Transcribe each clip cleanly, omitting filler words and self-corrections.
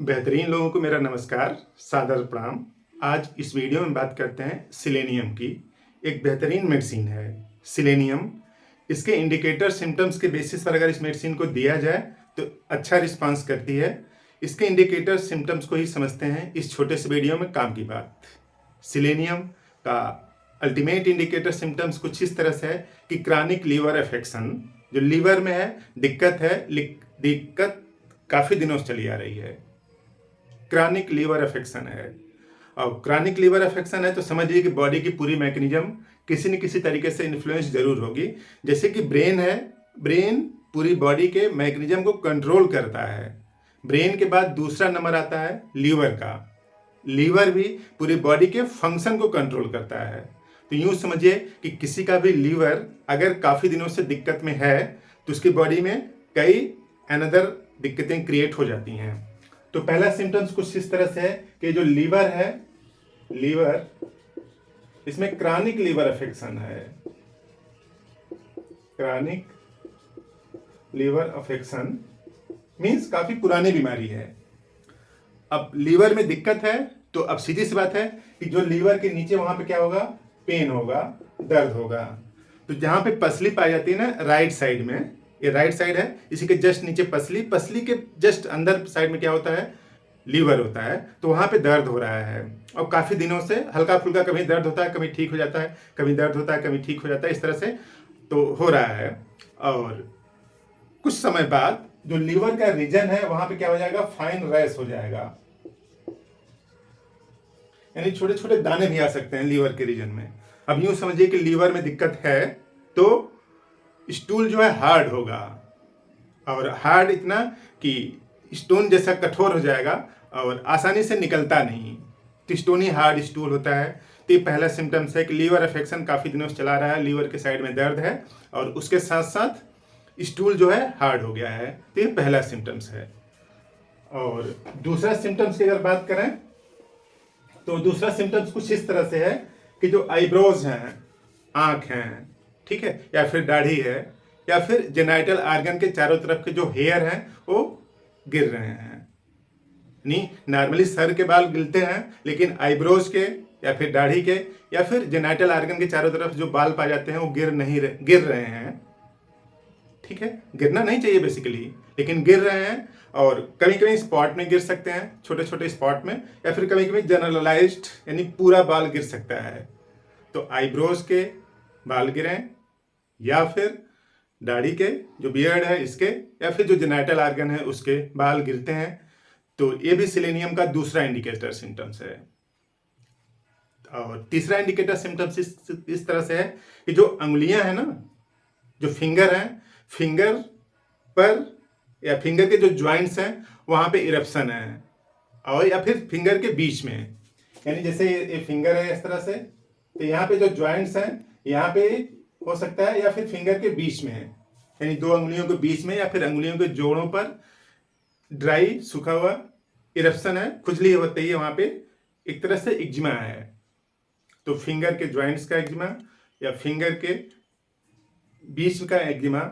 बेहतरीन लोगों को मेरा नमस्कार, सादर प्रणाम। आज इस वीडियो में बात करते हैं सिलेनियम की। एक बेहतरीन मेडिसिन है सिलेनियम। इसके इंडिकेटर सिम्टम्स के बेसिस पर अगर इस मेडिसिन को दिया जाए तो अच्छा रिस्पांस करती है। इसके इंडिकेटर सिम्टम्स को ही समझते हैं इस छोटे से वीडियो में। काम की बात, सिलेनियम का अल्टीमेट इंडिकेटर सिम्टम्स कुछ इस तरह से है कि क्रॉनिक लीवर अफेक्शन, जो लीवर में है दिक्कत काफ़ी दिनों से चली आ रही है, क्रॉनिक लीवर अफेक्शन है। और क्रॉनिक लीवर अफेक्शन है तो समझिए कि बॉडी की पूरी मैकेनिज्म किसी न किसी तरीके से इन्फ्लुएंस जरूर होगी। जैसे कि ब्रेन है, ब्रेन पूरी बॉडी के मैकेनिज्म को कंट्रोल करता है। ब्रेन के बाद दूसरा नंबर आता है लीवर का। लीवर भी पूरी बॉडी के फंक्शन को कंट्रोल करता है। तो यूं समझिए कि किसी का भी लीवर अगर काफ़ी दिनों से दिक्कत में है तो उसकी बॉडी में कई अनदर दिक्कतें क्रिएट हो जाती हैं। तो पहला सिम्टम्स कुछ इस तरह से है कि जो लीवर है, लीवर, इसमें क्रॉनिक लीवर अफेक्शन है। क्रॉनिक लीवर अफेक्शन मीन्स काफी पुरानी बीमारी है। अब लीवर में दिक्कत है तो अब सीधी सी बात है कि जो लीवर के नीचे वहां पे क्या होगा, पेन होगा, दर्द होगा। तो जहां पे पसली पाई जाती है ना, राइट साइड में, ये राइट साइड है, इसी के जस्ट नीचे पसली, पसली के जस्ट अंदर साइड में क्या होता है, लीवर होता है। तो वहां पे दर्द हो रहा है और काफी दिनों से हल्का फुल्का, कभी दर्द होता है, कभी ठीक हो जाता है, कभी दर्द होता है, कभी ठीक हो जाता है, इस तरह से तो हो रहा है। और कुछ समय बाद जो लीवर का रीजन है वहां पे क्या हो जाएगा, फाइन रैश हो जाएगा, यानी छोटे छोटे दाने भी आ सकते हैं लीवर के रीजन में। अब यूं समझिए कि लीवर में दिक्कत है तो स्टूल जो है हार्ड होगा, और हार्ड इतना कि स्टोन जैसा कठोर हो जाएगा और आसानी से निकलता नहीं। तो स्टोनी हार्ड स्टूल होता है। तो ये पहला सिम्टम्स है कि लीवर अफेक्शन काफ़ी दिनों से चला रहा है, लीवर के साइड में दर्द है और उसके साथ साथ स्टूल जो है हार्ड हो गया है। तो ये पहला सिम्टम्स है। और दूसरा सिम्टम्स की अगर बात करें तो दूसरा सिम्टम्स कुछ इस तरह से है कि जो आईब्रोज हैं, आंख हैं, ठीक है, या फिर दाढ़ी है, या फिर जेनाइटल आर्गन के चारों तरफ के जो हेयर हैं वो गिर रहे हैं। नहीं, नॉर्मली सर के बाल गिरते हैं, लेकिन आईब्रोज के या फिर दाढ़ी के या फिर जेनाइटल आर्गन के चारों तरफ जो बाल पाए जाते हैं वो गिर रहे हैं। ठीक है, गिरना नहीं चाहिए बेसिकली, लेकिन गिर रहे हैं। और कभी कभी स्पॉट में गिर सकते हैं, छोटे छोटे स्पॉट में, या फिर कभी कभी जनरलाइज्ड यानी पूरा बाल गिर सकता है। तो आईब्रोज के बाल गिरें, या फिर दाढ़ी के जो बियर्ड है इसके, या फिर जो जेनाइटल आर्गन है उसके बाल गिरते हैं, तो ये भी सिलेनियम का दूसरा इंडिकेटर सिम्टम्स है। और तीसरा इंडिकेटर सिम्टम्स इस तरह से है कि जो अंगुलियां हैं ना, जो फिंगर हैं, फिंगर पर या फिंगर के जो ज्वाइंट्स हैं वहां पे इरप्शन है, और या फिर फिंगर के बीच में, यानी जैसे ये फिंगर है इस तरह से, तो यहाँ पे जो ज्वाइंट्स हैं यहाँ पे हो सकता है, या फिर फिंगर के बीच में है, यानी दो अंगुलियों के बीच में या फिर अंगुलियों के जोड़ों पर ड्राई सूखा हुआ इरप्शन है, खुजली होती है वहां पे, एक तरह से एक्जिमा है। तो फिंगर के ज्वाइंट्स का एक्जिमा या फिंगर के बीच का एक्जिमा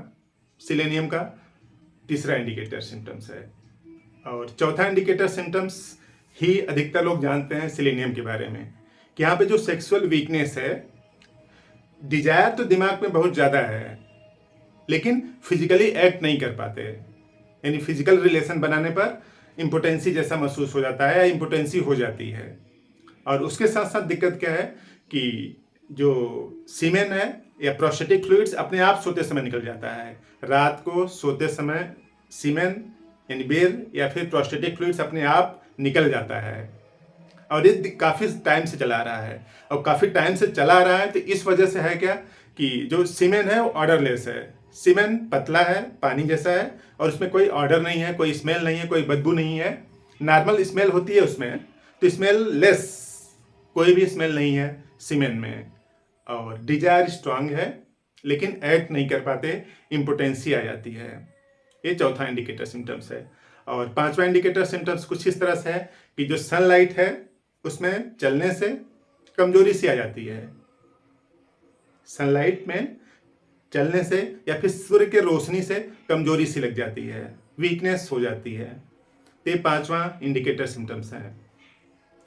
सिलेनियम का तीसरा इंडिकेटर सिम्टम्स है। और चौथा इंडिकेटर सिम्टम्स ही अधिकतर लोग जानते हैं सिलेनियम के बारे में, कि यहाँ पे जो सेक्सुअल वीकनेस है, डिजायर तो दिमाग में बहुत ज़्यादा है लेकिन फिजिकली एक्ट नहीं कर पाते, यानी फिजिकल रिलेशन बनाने पर इम्पोटेंसी जैसा महसूस हो जाता है या इम्पोटेंसी हो जाती है। और उसके साथ साथ दिक्कत क्या है कि जो सीमेन है या प्रोस्टेटिक फ्लूइड्स अपने आप सोते समय निकल जाता है। रात को सोते समय सीमेन यानी बेर या फिर प्रोस्टेटिक फ्लूइड्स अपने आप निकल जाता है, और ये काफ़ी टाइम से चला रहा है। और काफ़ी टाइम से चला रहा है तो इस वजह से है क्या कि जो सीमेन है वो ऑर्डरलेस है। सीमेन पतला है, पानी जैसा है, और उसमें कोई ऑर्डर नहीं है, कोई स्मेल नहीं है, कोई बदबू नहीं है। नॉर्मल स्मेल होती है उसमें, तो स्मेल लेस, कोई भी स्मेल नहीं है सीमेन में। और डिजायर स्ट्रांग है लेकिन एक्ट नहीं कर पाते, इम्पोटेंसी आ जाती है। ये चौथा इंडिकेटर सिम्टम्स है। और पांचवा इंडिकेटर सिम्टम्स कुछ इस तरह से है कि जो सनलाइट है उसमें चलने से कमजोरी सी आ जाती है। सनलाइट में चलने से या फिर सूर्य के रोशनी से कमजोरी सी लग जाती है, वीकनेस हो जाती है। तो ये 5वां इंडिकेटर सिम्टम्स है।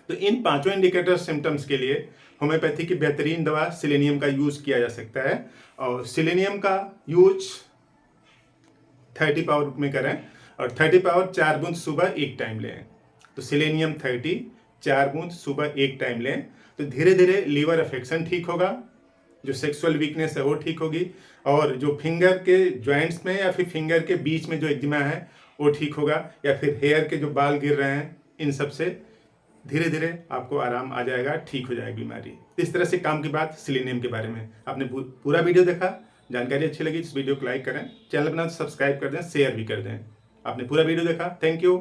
तो इन 5 इंडिकेटर सिम्टम्स के लिए होम्योपैथी की बेहतरीन दवा सिलेनियम का यूज किया जा सकता है, और सिलेनियम का यूज 30 पावर में करें, और 30 पावर 4 बूंद सुबह एक टाइम लें। तो सिलेनियम 30 4 बूंद सुबह एक टाइम लें, तो धीरे धीरे लीवर अफेक्शन ठीक होगा, जो सेक्सुअल वीकनेस है वो ठीक होगी, और जो फिंगर के जॉइंट्स में या फिर फिंगर के बीच में जो एक्जिमा है वो ठीक होगा, या फिर हेयर के जो बाल गिर रहे हैं इन सब से धीरे धीरे आपको आराम आ जाएगा, ठीक हो जाएगी बीमारी। इस तरह से काम की बात सिलेनियम के बारे में। आपने पूरा वीडियो देखा, जानकारी अच्छी लगी इस वीडियो को लाइक करें, चैनल बना सब्सक्राइब कर दें, शेयर भी कर दें। आपने पूरा वीडियो देखा, थैंक यू।